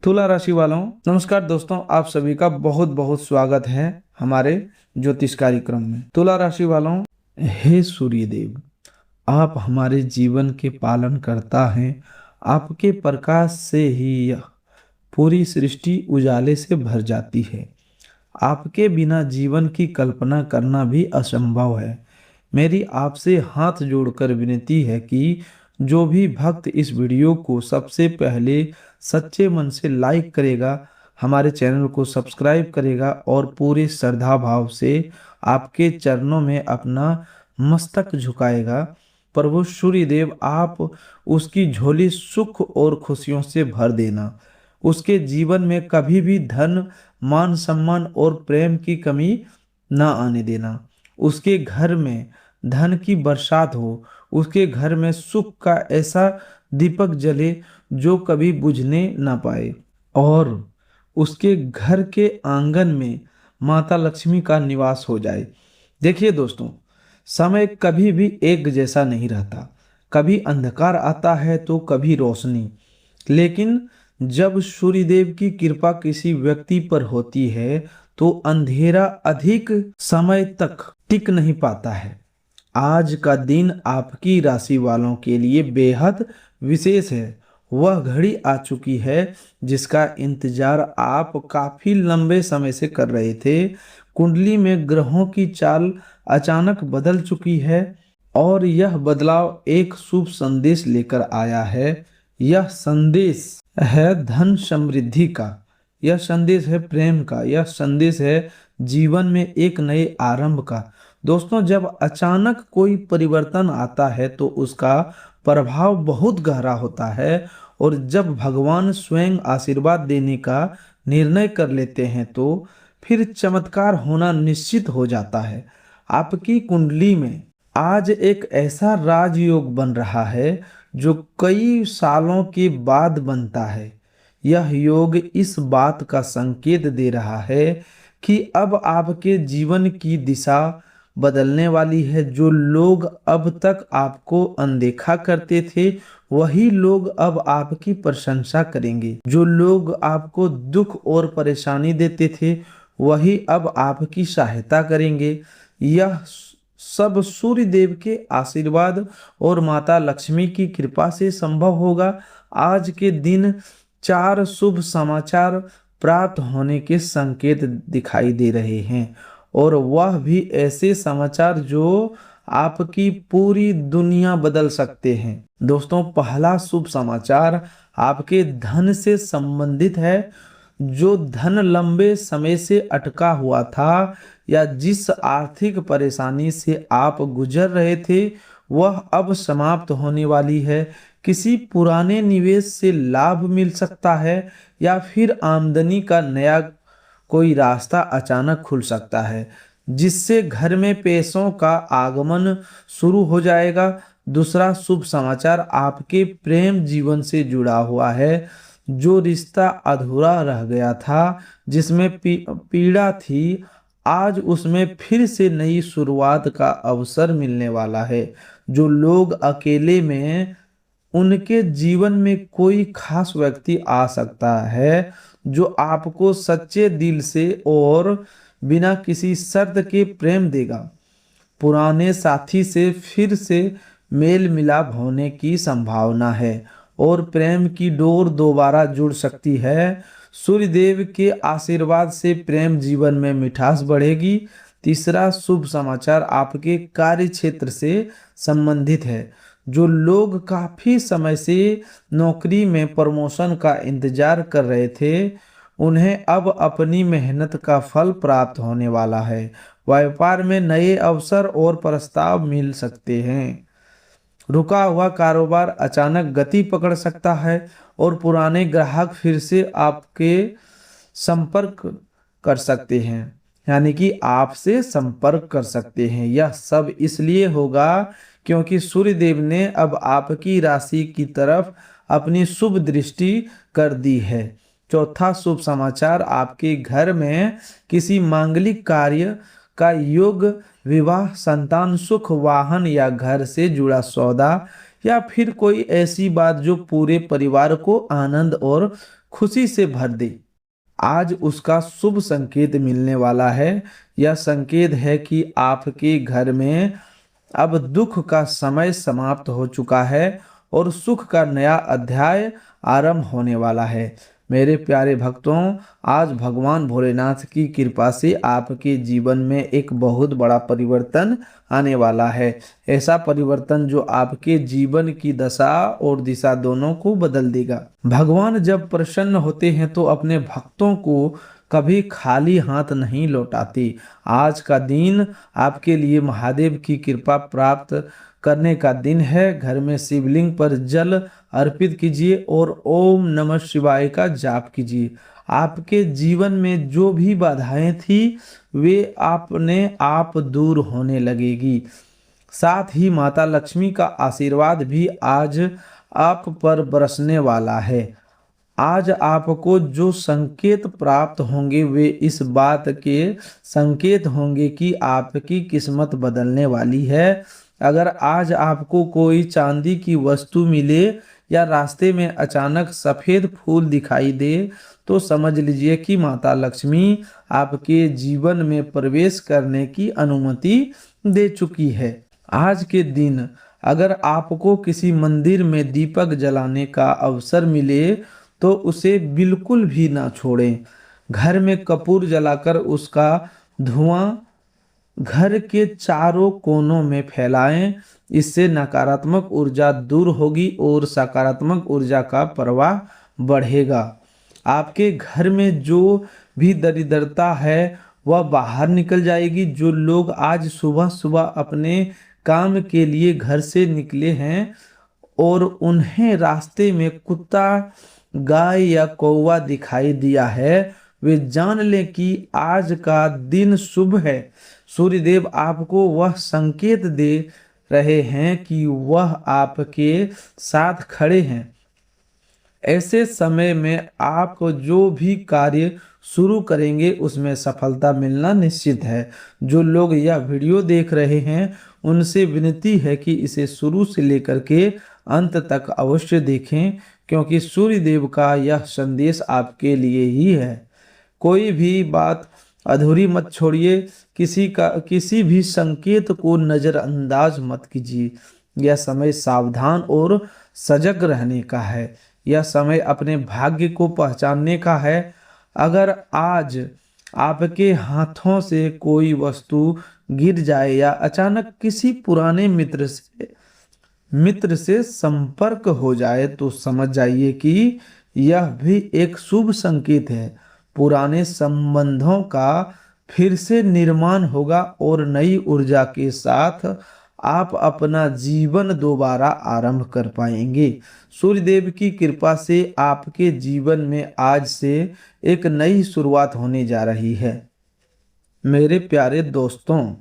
तुला राशि वालों, नमस्कार दोस्तों। आप सभी का बहुत बहुत स्वागत है हमारे ज्योतिष कार्यक्रम में। तुला राशि वालों, हे सूर्यदेव, आप हमारे जीवन के पालन करता हैं। आपके प्रकाश से ही यह पूरी सृष्टि उजाले से भर जाती है। आपके बिना जीवन की कल्पना करना भी असंभव है। मेरी आपसे हाथ जोड़कर विनती है कि जो भी भक्त इस वीडियो को सबसे पहले सच्चे मन से लाइक करेगा, हमारे चैनल को सब्सक्राइब करेगा और पूरे श्रद्धा भाव से आपके चरणों में अपना मस्तक झुकाएगा, प्रभु सूर्यदेव आप उसकी झोली सुख और खुशियों से भर देना। उसके जीवन में कभी भी धन, मान सम्मान और प्रेम की कमी ना आने देना। उसके घर में धन की बरसात हो, उसके घर में सुख का ऐसा दीपक जले जो कभी बुझने ना पाए, और उसके घर के आंगन में माता लक्ष्मी का निवास हो जाए। देखिए दोस्तों, समय कभी भी एक जैसा नहीं रहता। कभी अंधकार आता है तो कभी रोशनी, लेकिन जब सूर्यदेव की कृपा किसी व्यक्ति पर होती है तो अंधेरा अधिक समय तक टिक नहीं पाता है। आज का दिन आपकी राशि वालों के लिए बेहद विशेष है। वह घड़ी आ चुकी है जिसका इंतजार आप काफी लंबे समय से कर रहे थे। कुंडली में ग्रहों की चाल अचानक बदल चुकी है और यह बदलाव एक शुभ संदेश लेकर आया है। यह संदेश है धन समृद्धि का, यह संदेश है प्रेम का, यह संदेश है जीवन में एक नए आरंभ का। दोस्तों, जब अचानक कोई परिवर्तन आता है तो उसका प्रभाव बहुत गहरा होता है, और जब भगवान स्वयं आशीर्वाद देने का निर्णय कर लेते हैं तो फिर चमत्कार होना निश्चित हो जाता है। आपकी कुंडली में आज एक ऐसा राजयोग बन रहा है जो कई सालों के बाद बनता है। यह योग इस बात का संकेत दे रहा है कि अब आपके जीवन की दिशा बदलने वाली है। जो लोग अब तक आपको अनदेखा करते थे वही लोग अब आपकी प्रशंसा करेंगे। जो लोग आपको दुख और परेशानी देते थे वही अब आपकी सहायता करेंगे। यह सब सूर्य देव के आशीर्वाद और माता लक्ष्मी की कृपा से संभव होगा। आज के दिन 4 शुभ समाचार प्राप्त होने के संकेत दिखाई दे रहे हैं, और वह भी ऐसे समाचार जो आपकी पूरी दुनिया बदल सकते हैं। दोस्तों, पहला शुभ समाचार आपके धन से संबंधित है। जो धन लंबे समय से अटका हुआ था या जिस आर्थिक परेशानी से आप गुजर रहे थे वह अब समाप्त होने वाली है। किसी पुराने निवेश से लाभ मिल सकता है या फिर आमदनी का नया कोई रास्ता अचानक खुल सकता है, जिससे घर में पैसों का आगमन शुरू हो जाएगा। दूसरा शुभ समाचार आपके प्रेम जीवन से जुड़ा हुआ है। जो रिश्ता अधूरा रह गया था, जिसमें पीड़ा थी, आज उसमें फिर से नई शुरुआत का अवसर मिलने वाला है। जो लोग अकेले में, उनके जीवन में कोई खास व्यक्ति आ सकता है जो आपको सच्चे दिल से और बिना किसी शर्त के प्रेम देगा। पुराने साथी से फिर से मेल मिलाप होने की संभावना है और प्रेम की डोर दोबारा जुड़ सकती है। सूर्यदेव के आशीर्वाद से प्रेम जीवन में मिठास बढ़ेगी। तीसरा शुभ समाचार आपके कार्य क्षेत्र से संबंधित है। जो लोग काफी समय से नौकरी में प्रमोशन का इंतजार कर रहे थे, उन्हें अब अपनी मेहनत का फल प्राप्त होने वाला है। व्यापार में नए अवसर और प्रस्ताव मिल सकते हैं। रुका हुआ कारोबार अचानक गति पकड़ सकता है और पुराने ग्राहक फिर से आपके संपर्क कर सकते हैं, यानी कि आपसे संपर्क कर सकते हैं। यह सब इसलिए होगा क्योंकि सूर्यदेव ने अब आपकी राशि की तरफ अपनी शुभ दृष्टि कर दी है। चौथा शुभ समाचार आपके घर में किसी मांगलिक कार्य का योग, विवाह, संतान सुख, वाहन या घर से जुड़ा सौदा, या फिर कोई ऐसी बात जो पूरे परिवार को आनंद और खुशी से भर दे। आज उसका शुभ संकेत मिलने वाला है। यह संकेत है कि आपके घर में अब दुख का समय समाप्त हो चुका है और सुख का नया अध्याय आरंभ होने वाला है। मेरे प्यारे भक्तों, आज भगवान भोलेनाथ की कृपा से आपके जीवन में एक बहुत बड़ा परिवर्तन आने वाला है। ऐसा परिवर्तन जो आपके जीवन की दशा और दिशा दोनों को बदल देगा। भगवान जब प्रसन्न होते हैं तो अपने भक्तों को कभी खाली हाथ नहीं लौटाते। आज का दिन आपके लिए महादेव की कृपा प्राप्त करने का दिन है। घर में शिवलिंग पर जल अर्पित कीजिए और ओम नमः शिवाय का जाप कीजिए। आपके जीवन में जो भी बाधाएं थी वे अपने आप दूर होने लगेगी। साथ ही माता लक्ष्मी का आशीर्वाद भी आज आप पर बरसने वाला है। आज आपको जो संकेत प्राप्त होंगे वे इस बात के संकेत होंगे कि आपकी किस्मत बदलने वाली है। अगर आज आपको कोई चांदी की वस्तु मिले या रास्ते में अचानक सफेद फूल दिखाई दे तो समझ लीजिए कि माता लक्ष्मी आपके जीवन में प्रवेश करने की अनुमति दे चुकी है। आज के दिन अगर आपको किसी मंदिर में दीपक जलाने का अवसर मिले तो उसे बिल्कुल भी ना छोड़ें। घर में कपूर जलाकर उसका धुआं घर के चारों कोनों में फैलाएं। इससे नकारात्मक ऊर्जा दूर होगी और सकारात्मक ऊर्जा का प्रवाह बढ़ेगा। आपके घर में जो भी दरिद्रता है वह बाहर निकल जाएगी। जो लोग आज सुबह सुबह अपने काम के लिए घर से निकले हैं और उन्हें रास्ते में कुत्ता, गाय या कौवा दिखाई दिया है, वे जान लें कि आज का दिन शुभ है। सूर्यदेव आपको वह संकेत दे रहे हैं कि वह आपके साथ खड़े हैं। ऐसे समय में आप जो भी कार्य शुरू करेंगे उसमें सफलता मिलना निश्चित है। जो लोग यह वीडियो देख रहे हैं उनसे विनती है कि इसे शुरू से लेकर के अंत तक अवश्य देखें, क्योंकि सूर्यदेव का यह संदेश आपके लिए ही है। कोई भी बात अधूरी मत छोड़िए। किसी भी संकेत को नज़रअंदाज मत कीजिए। यह समय सावधान और सजग रहने का है। यह समय अपने भाग्य को पहचानने का है। अगर आज आपके हाथों से कोई वस्तु गिर जाए या अचानक किसी पुराने मित्र से संपर्क हो जाए तो समझ जाइए कि यह भी एक शुभ संकेत है। पुराने संबंधों का फिर से निर्माण होगा और नई ऊर्जा के साथ आप अपना जीवन दोबारा आरंभ कर पाएंगे। सूर्यदेव की कृपा से आपके जीवन में आज से एक नई शुरुआत होने जा रही है। मेरे प्यारे दोस्तों,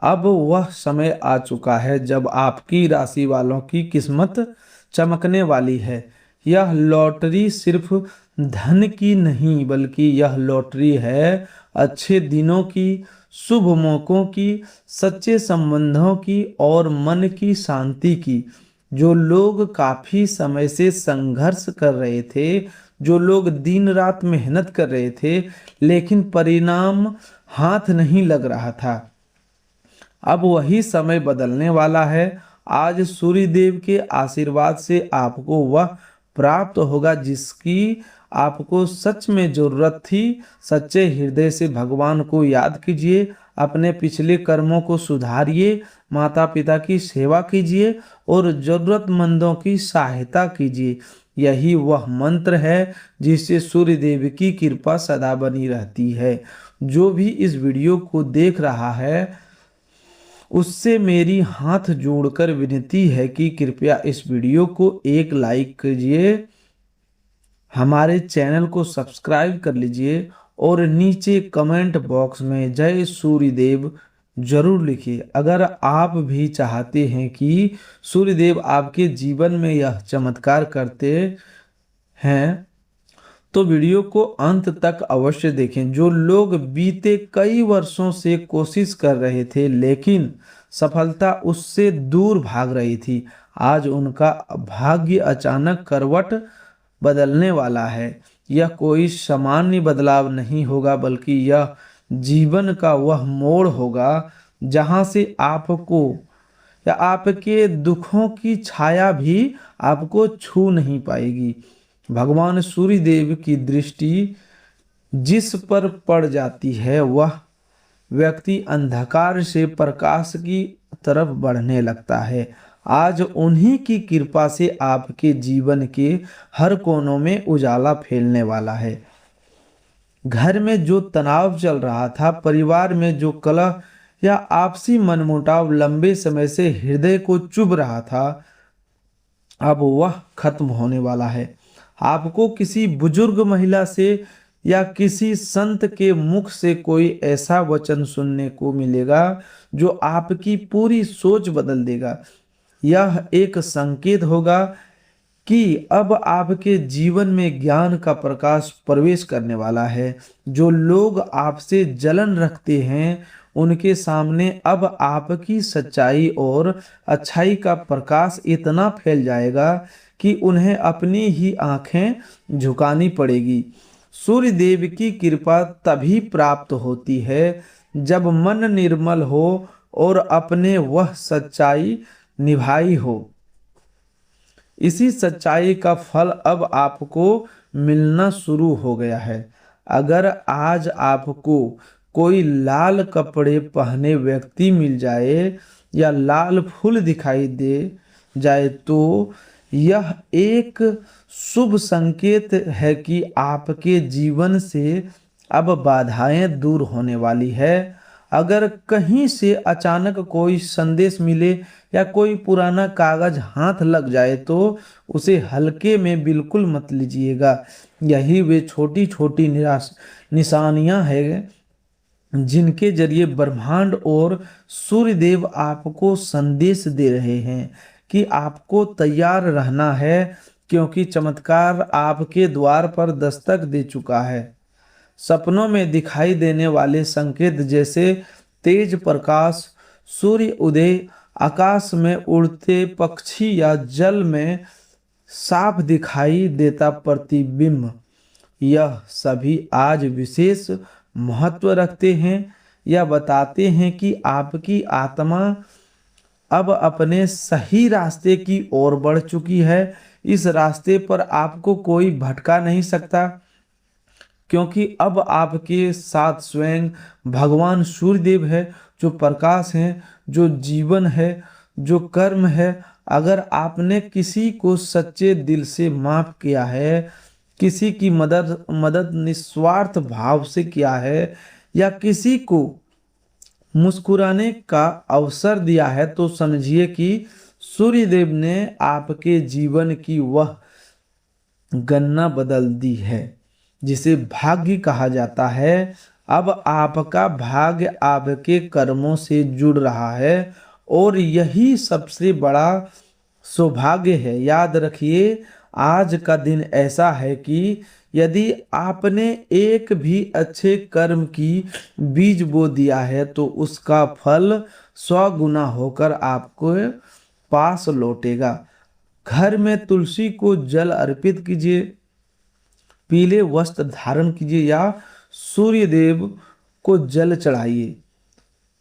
अब वह समय आ चुका है जब आपकी राशि वालों की किस्मत चमकने वाली है। यह लॉटरी सिर्फ धन की नहीं, बल्कि यह लॉटरी है अच्छे दिनों की, शुभ मौकों की, सच्चे संबंधों की और मन की शांति की। जो लोग काफी समय से संघर्ष कर रहे थे, जो लोग दिन रात मेहनत कर रहे थे लेकिन परिणाम हाथ नहीं लग रहा था, अब वही समय बदलने वाला है। आज सूर्यदेव के आशीर्वाद से आपको वह प्राप्त होगा जिसकी आपको सच में जरूरत थी। सच्चे हृदय से भगवान को याद कीजिए, अपने पिछले कर्मों को सुधारिए, माता पिता की सेवा कीजिए और जरूरतमंदों की सहायता कीजिए। यही वह मंत्र है जिससे सूर्यदेव की कृपा सदा बनी रहती है। जो भी इस वीडियो को देख रहा है उससे मेरी हाथ जोड़कर विनती है कि कृपया इस वीडियो को एक लाइक कीजिए, हमारे चैनल को सब्सक्राइब कर लीजिए और नीचे कमेंट बॉक्स में जय सूर्यदेव जरूर लिखिए। अगर आप भी चाहते हैं कि सूर्यदेव आपके जीवन में यह चमत्कार करते हैं तो वीडियो को अंत तक अवश्य देखें। जो लोग बीते कई वर्षों से कोशिश कर रहे थे लेकिन सफलता उससे दूर भाग रही थी, आज उनका भाग्य अचानक करवट बदलने वाला है। यह कोई सामान्य बदलाव नहीं होगा, बल्कि यह जीवन का वह मोड़ होगा जहां से आपको या आपके दुखों की छाया भी आपको छू नहीं पाएगी। भगवान सूर्य देव की दृष्टि जिस पर पड़ जाती है, वह व्यक्ति अंधकार से प्रकाश की तरफ बढ़ने लगता है। आज उन्हीं की कृपा से आपके जीवन के हर कोनों में उजाला फैलने वाला है। घर में जो तनाव चल रहा था, परिवार में जो कलह या आपसी मनमुटाव लंबे समय से हृदय को चुभ रहा था, अब वह खत्म होने वाला है। आपको किसी बुजुर्ग महिला से या किसी संत के मुख से कोई ऐसा वचन सुनने को मिलेगा जो आपकी पूरी सोच बदल देगा। यह एक संकेत होगा कि अब आपके जीवन में ज्ञान का प्रकाश प्रवेश करने वाला है। जो लोग आपसे जलन रखते हैं, उनके सामने अब आपकी सच्चाई और अच्छाई का प्रकाश इतना फैल जाएगा कि उन्हें अपनी ही आंखें झुकानी पड़ेगी। सूर्य देव की कृपा तभी प्राप्त होती है जब मन निर्मल हो और अपने वह सच्चाई निभाई हो। इसी सच्चाई का फल अब आपको मिलना शुरू हो गया है। अगर आज आपको कोई लाल कपड़े पहने व्यक्ति मिल जाए या लाल फूल दिखाई दे जाए, तो यह एक शुभ संकेत है कि आपके जीवन से अब बाधाएं दूर होने वाली है। अगर कहीं से अचानक कोई संदेश मिले या कोई पुराना कागज हाथ लग जाए, तो उसे हल्के में बिल्कुल मत लीजिएगा। यही वे छोटी छोटी निशानियां हैं जिनके जरिए ब्रह्मांड और सूर्यदेव आपको संदेश दे रहे हैं कि आपको तैयार रहना है, क्योंकि चमत्कार आपके द्वार पर दस्तक दे चुका है। सपनों में दिखाई देने वाले संकेत जैसे तेज प्रकाश, सूर्य उदय, आकाश में उड़ते पक्षी या जल में साफ दिखाई देता प्रतिबिंब, यह सभी आज विशेष महत्व रखते हैं। यह बताते हैं कि आपकी आत्मा अब अपने सही रास्ते की ओर बढ़ चुकी है। इस रास्ते पर आपको कोई भटका नहीं सकता, क्योंकि अब आपके साथ स्वयं भगवान सूर्यदेव है, जो प्रकाश है, जो जीवन है, जो कर्म है। अगर आपने किसी को सच्चे दिल से माफ किया है, किसी की मदद निस्वार्थ भाव से किया है, या किसी को मुस्कुराने का अवसर दिया है, तो समझिए कि सूर्यदेव ने आपके जीवन की वह गन्ना बदल दी है जिसे भाग्य कहा जाता है। अब आपका भाग्य आपके कर्मों से जुड़ रहा है और यही सबसे बड़ा सौभाग्य है। याद रखिए, आज का दिन ऐसा है कि यदि आपने एक भी अच्छे कर्म की बीज बो दिया है, तो उसका फल 100 गुना होकर आपको पास लौटेगा। घर में तुलसी को जल अर्पित कीजिए, पीले वस्त्र धारण कीजिए या सूर्यदेव को जल चढ़ाइए।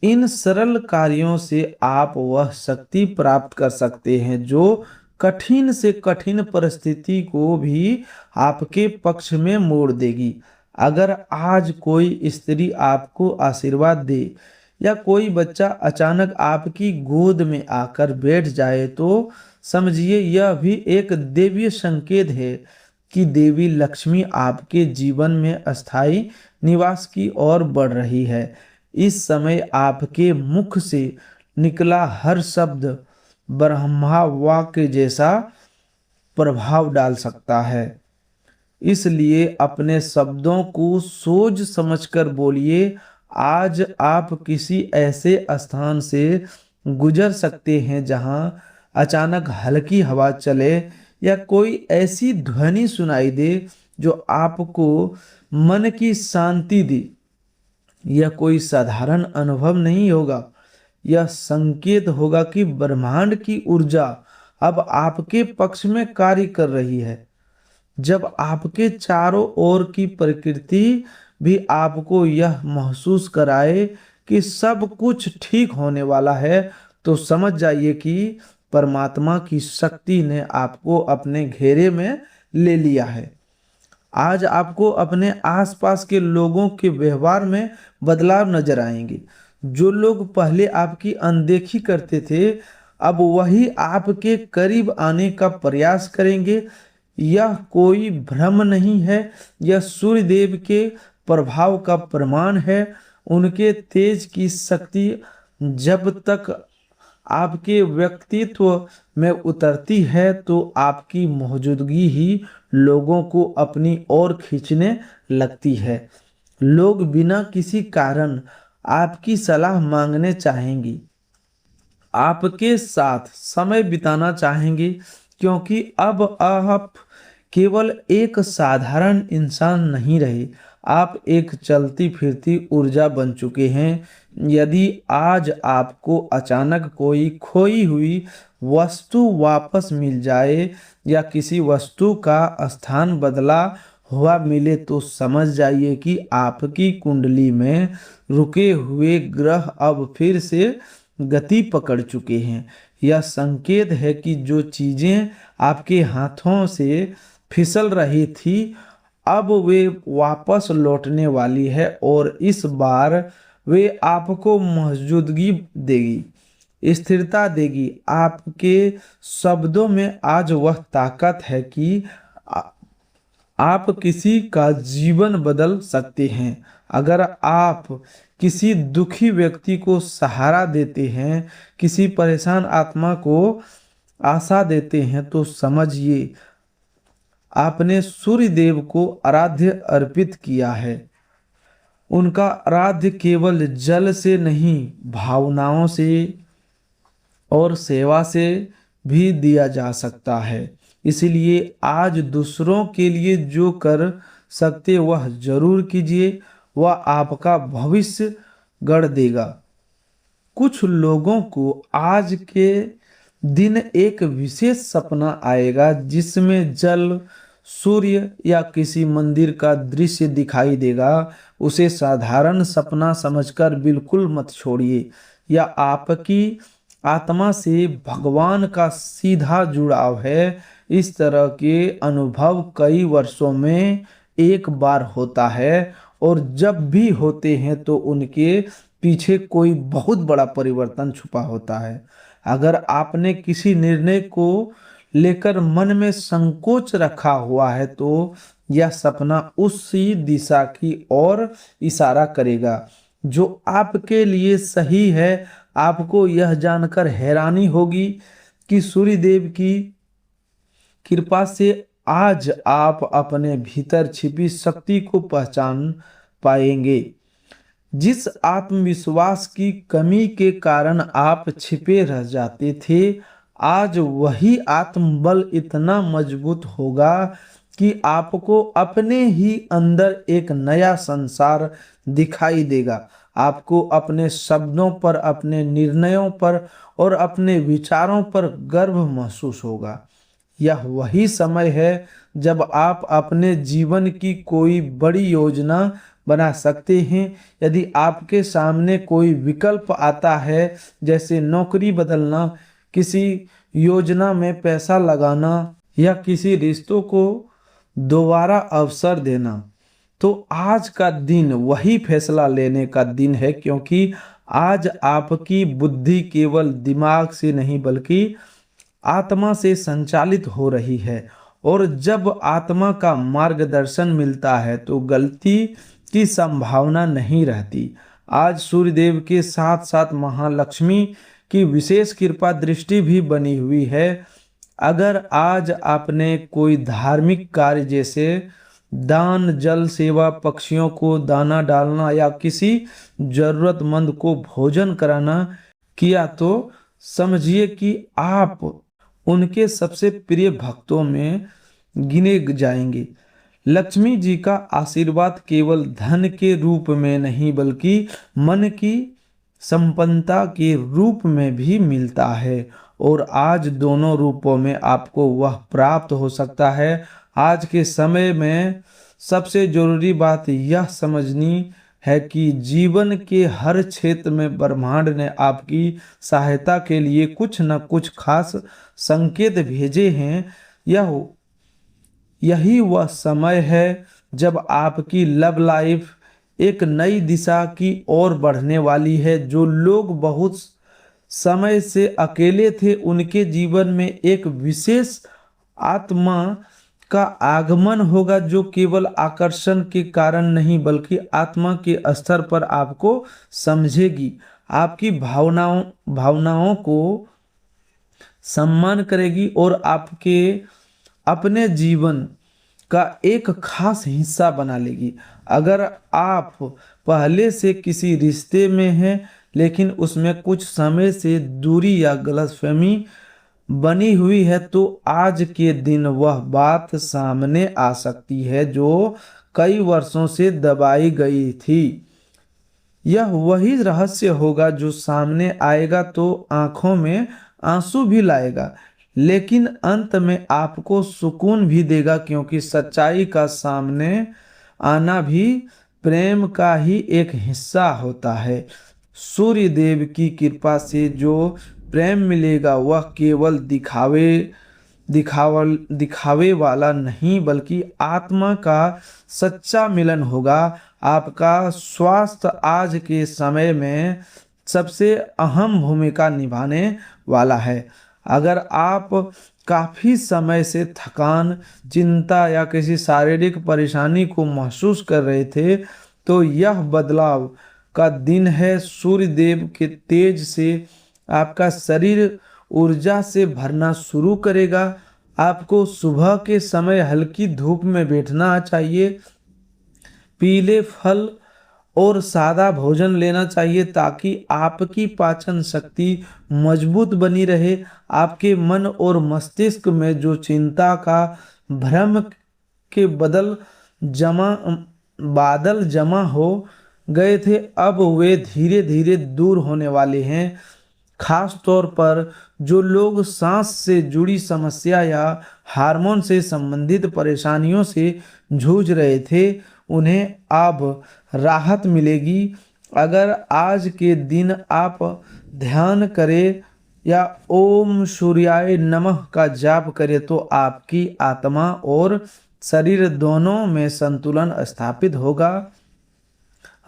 इन सरल कार्यों से आप वह शक्ति प्राप्त कर सकते हैं जो कठिन से कठिन परिस्थिति को भी आपके पक्ष में मोड़ देगी। अगर आज कोई स्त्री आपको आशीर्वाद दे या कोई बच्चा अचानक आपकी गोद में आकर बैठ जाए, तो समझिए यह भी एक दैवीय संकेत है कि देवी लक्ष्मी आपके जीवन में अस्थायी निवास की ओर बढ़ रही है। इस समय आपके मुख से निकला हर शब्द ब्रह्मा वाक्य जैसा प्रभाव डाल सकता है। इसलिए अपने शब्दों को सोच समझकर बोलिए। आज आप किसी ऐसे स्थान से गुजर सकते हैं जहां अचानक हल्की हवा चले या कोई ऐसी ध्वनि सुनाई दे जो आपको मन की शांति दे। यह कोई साधारण अनुभव नहीं होगा, यह संकेत होगा कि ब्रह्मांड की ऊर्जा अब आपके पक्ष में कार्य कर रही है। जब आपके चारों ओर की प्रकृति भी आपको यह महसूस कराए कि सब कुछ ठीक होने वाला है, तो समझ जाइए कि परमात्मा की शक्ति ने आपको अपने घेरे में ले लिया है। आज आपको अपने आसपास के लोगों के व्यवहार में बदलाव नजर आएंगे। जो लोग पहले आपकी अनदेखी करते थे, अब वही आपके करीब आने का प्रयास करेंगे। यह कोई भ्रम नहीं है, यह सूर्य देव के प्रभाव का प्रमाण है। उनके तेज की शक्ति जब तक आपके व्यक्तित्व में उतरती है, तो आपकी मौजूदगी ही लोगों को अपनी ओर खींचने लगती है। लोग बिना किसी कारण आपकी सलाह मांगने चाहेंगी, आपके साथ समय बिताना चाहेंगे, क्योंकि अब आप केवल एक साधारण इंसान नहीं रहे, आप एक चलती फिरती ऊर्जा बन चुके हैं। यदि आज आपको अचानक कोई खोई हुई वस्तु वापस मिल जाए या किसी वस्तु का स्थान बदला हुआ मिले, तो समझ जाइए कि आपकी कुंडली में रुके हुए ग्रह अब फिर से गति पकड़ चुके हैं। यह संकेत है कि जो चीजें आपके हाथों से फिसल रही थी, अब वे वापस लौटने वाली है, और इस बार वे आपको मौजूदगी देगी, स्थिरता देगी। आपके शब्दों में आज वह ताकत है कि आप किसी का जीवन बदल सकते हैं। अगर आप किसी दुखी व्यक्ति को सहारा देते हैं, किसी परेशान आत्मा को आशा देते हैं, तो समझिए आपने सूर्य देव को आराध्य अर्पित किया है। उनका आराध्य केवल जल से नहीं, भावनाओं से और सेवा से भी दिया जा सकता है। इसलिए आज दूसरों के लिए जो कर सकते वह जरूर कीजिए, वह आपका भविष्य गढ़ देगा। कुछ लोगों को आज के दिन एक विशेष सपना आएगा, जिसमें जल, सूर्य या किसी मंदिर का दृश्य दिखाई देगा। उसे साधारण सपना समझकर बिल्कुल मत छोड़िए। यह आपकी आत्मा से भगवान का सीधा जुड़ाव है। इस तरह के अनुभव कई वर्षों में एक बार होता है, और जब भी होते हैं तो उनके पीछे कोई बहुत बड़ा परिवर्तन छुपा होता है। अगर आपने किसी निर्णय को लेकर मन में संकोच रखा हुआ है, तो यह सपना उसी दिशा की ओर इशारा करेगा जो आपके लिए सही है। आपको यह जानकर हैरानी होगी कि सूर्य देव की कृपा से आज आप अपने भीतर छिपी शक्ति को पहचान पाएंगे। जिस आत्मविश्वास की कमी के कारण आप छिपे रह जाते थे, आज वही आत्मबल इतना मजबूत होगा कि आपको अपने ही अंदर एक नया संसार दिखाई देगा। आपको अपने शब्दों पर, अपने निर्णयों पर और अपने विचारों पर गर्व महसूस होगा। यह वही समय है जब आप अपने जीवन की कोई बड़ी योजना बना सकते हैं। यदि आपके सामने कोई विकल्प आता है, जैसे नौकरी बदलना, किसी योजना में पैसा लगाना या किसी रिश्तों को दोबारा अवसर देना, तो आज का दिन वही फैसला लेने का दिन है, क्योंकि आज आपकी बुद्धि केवल दिमाग से नहीं बल्कि आत्मा से संचालित हो रही है। और जब आत्मा का मार्गदर्शन मिलता है तो गलती की संभावना नहीं रहती। आज सूर्यदेव के साथ साथ महालक्ष्मी की विशेष कृपा दृष्टि भी बनी हुई है। अगर आज आपने कोई धार्मिक कार्य जैसे दान, जल सेवा, पक्षियों को दाना डालना या किसी जरूरतमंद को भोजन कराना किया, तो समझिए कि आप उनके सबसे प्रिय भक्तों में गिने जाएंगे। लक्ष्मी जी का आशीर्वाद केवल धन के रूप में नहीं बल्कि मन की संपन्नता के रूप में भी मिलता है, और आज दोनों रूपों में आपको वह प्राप्त हो सकता है। आज के समय में सबसे जरूरी बात यह समझनी है कि जीवन के हर क्षेत्र में ब्रह्मांड ने आपकी सहायता के लिए कुछ न कुछ खास संकेत भेजे हैं। यही वह समय है जब आपकी लव लाइफ एक नई दिशा की ओर बढ़ने वाली है। जो लोग बहुत समय से अकेले थे, उनके जीवन में एक विशेष आत्मा का आगमन होगा, जो केवल आकर्षण के कारण नहीं बल्कि आत्मा के स्तर पर आपको समझेगी, आपकी भावनाओं को सम्मान करेगी और आपके अपने जीवन का एक खास हिस्सा बना लेगी। अगर आप पहले से किसी रिश्ते में हैं लेकिन उसमें कुछ समय से दूरी या गलतफहमी बनी हुई है, तो आज के दिन वह बात सामने आ सकती है जो कई वर्षों से दबाई गई थी। यह वही रहस्य होगा जो सामने आएगा तो आंखों में आंसू भी लाएगा, लेकिन अंत में आपको सुकून भी देगा, क्योंकि सच्चाई का सामने आना भी प्रेम का ही एक हिस्सा होता है। सूर्य देव की कृपा से जो प्रेम मिलेगा वह केवल दिखावे वाला नहीं बल्कि आत्मा का सच्चा मिलन होगा। आपका स्वास्थ्य आज के समय में सबसे अहम भूमिका निभाने वाला है। अगर आप काफ़ी समय से थकान, चिंता या किसी शारीरिक परेशानी को महसूस कर रहे थे, तो यह बदलाव का दिन है। सूर्य देव के तेज से आपका शरीर ऊर्जा से भरना शुरू करेगा। आपको सुबह के समय हल्की धूप में बैठना चाहिए, पीले फल और सादा भोजन लेना चाहिए ताकि आपकी पाचन शक्ति मजबूत बनी रहे। आपके मन और मस्तिष्क में जो चिंता का भ्रम के बादल जमा हो गए थे, अब वे धीरे धीरे दूर होने वाले हैं। खास तौर पर जो लोग सांस से जुड़ी समस्या या हार्मोन से संबंधित परेशानियों से जूझ रहे थे, उन्हें अब राहत मिलेगी। अगर आज के दिन आप ध्यान करें या ओम सूर्याय नमः का जाप करें तो आपकी आत्मा और शरीर दोनों में संतुलन स्थापित होगा।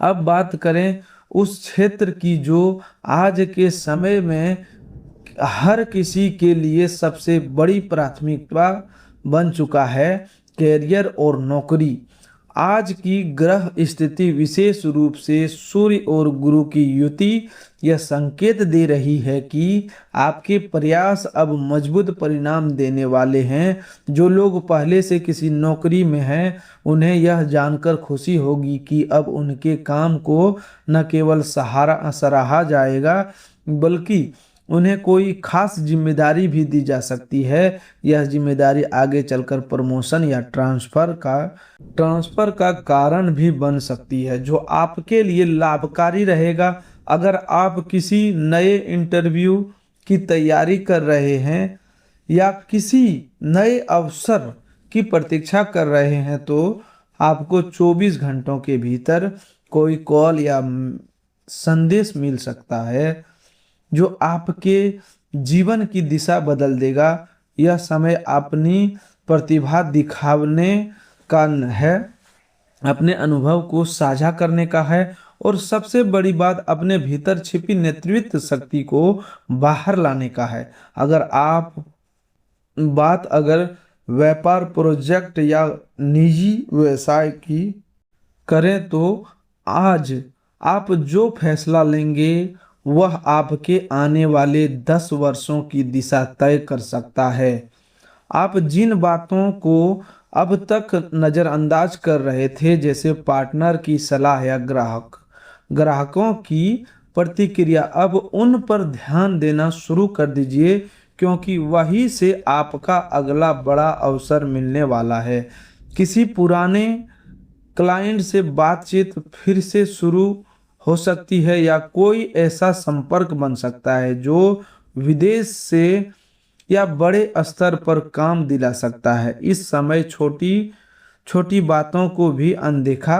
अब बात करें उस क्षेत्र की जो आज के समय में हर किसी के लिए सबसे बड़ी प्राथमिकता बन चुका है, कैरियर और नौकरी। आज की ग्रह स्थिति विशेष रूप से सूर्य और गुरु की युति यह संकेत दे रही है कि आपके प्रयास अब मजबूत परिणाम देने वाले हैं। जो लोग पहले से किसी नौकरी में हैं, उन्हें यह जानकर खुशी होगी कि अब उनके काम को न केवल सराहा जाएगा बल्कि उन्हें कोई खास जिम्मेदारी भी दी जा सकती है। यह जिम्मेदारी आगे चलकर प्रमोशन या ट्रांसफर का कारण भी बन सकती है, जो आपके लिए लाभकारी रहेगा। अगर आप किसी नए इंटरव्यू की तैयारी कर रहे हैं या किसी नए अवसर की प्रतीक्षा कर रहे हैं, तो आपको 24 घंटों के भीतर कोई कॉल या संदेश मिल सकता है जो आपके जीवन की दिशा बदल देगा। यह समय अपनी प्रतिभा दिखाने का है, अपने अनुभव को साझा करने का है और सबसे बड़ी बात अपने भीतर छिपी नेतृत्व शक्ति को बाहर लाने का है। अगर व्यापार, प्रोजेक्ट या निजी व्यवसाय की करें तो आज आप जो फैसला लेंगे वह आपके आने वाले 10 वर्षों की दिशा तय कर सकता है। आप जिन बातों को अब तक नज़रअंदाज कर रहे थे, जैसे पार्टनर की सलाह या ग्राहकों की प्रतिक्रिया, अब उन पर ध्यान देना शुरू कर दीजिए, क्योंकि वहीं से आपका अगला बड़ा अवसर मिलने वाला है। किसी पुराने क्लाइंट से बातचीत फिर से शुरू हो सकती है या कोई ऐसा संपर्क बन सकता है जो विदेश से या बड़े स्तर पर काम दिला सकता है। इस समय छोटी छोटी बातों को भी अनदेखा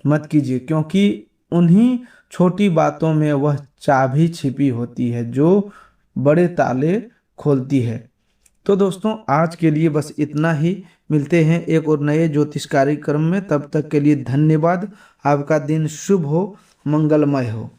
मत कीजिए, क्योंकि उन्हीं छोटी बातों में वह चाबी छिपी होती है जो बड़े ताले खोलती है। तो दोस्तों आज के लिए बस इतना ही। मिलते हैं एक और नए ज्योतिष कार्यक्रम में। तब तक के लिए धन्यवाद। आपका दिन शुभ हो, मंगलमय हो।